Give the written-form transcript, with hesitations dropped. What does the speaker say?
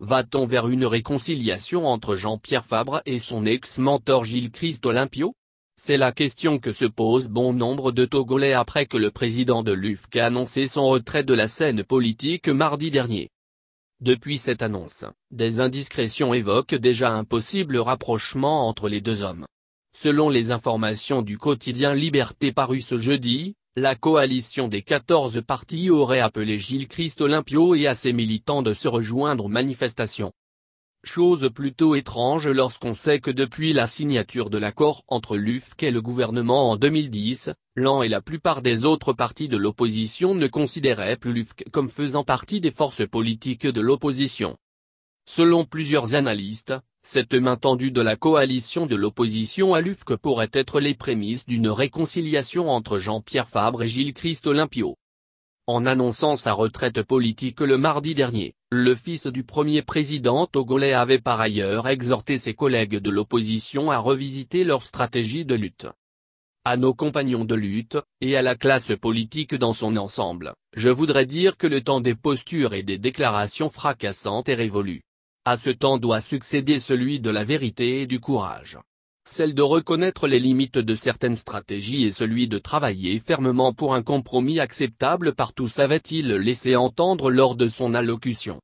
Va-t-on vers une réconciliation entre Jean-Pierre Fabre et son ex-mentor Gilles-Christ Olympio? C'est la question que se posent bon nombre de Togolais après que le président de l'UFC a annoncé son retrait de la scène politique mardi dernier. Depuis cette annonce, des indiscrétions évoquent déjà un possible rapprochement entre les deux hommes. Selon les informations du quotidien Liberté paru ce jeudi, la coalition des 14 partis aurait appelé Gilles-Christ Olympio et à ses militants de se rejoindre aux manifestations. Chose plutôt étrange lorsqu'on sait que depuis la signature de l'accord entre l'UFC et le gouvernement en 2010, l'AN et la plupart des autres partis de l'opposition ne considéraient plus l'UFC comme faisant partie des forces politiques de l'opposition. Selon plusieurs analystes, cette main tendue de la coalition de l'opposition à l'UFC pourrait être les prémices d'une réconciliation entre Jean-Pierre Fabre et Gilles-Christ Olympio. En annonçant sa retraite politique le mardi dernier, le fils du premier président togolais avait par ailleurs exhorté ses collègues de l'opposition à revisiter leur stratégie de lutte. À nos compagnons de lutte, et à la classe politique dans son ensemble, je voudrais dire que le temps des postures et des déclarations fracassantes est révolu. À ce temps doit succéder celui de la vérité et du courage. Celle de reconnaître les limites de certaines stratégies et celui de travailler fermement pour un compromis acceptable par tous, avait-il laissé entendre lors de son allocution.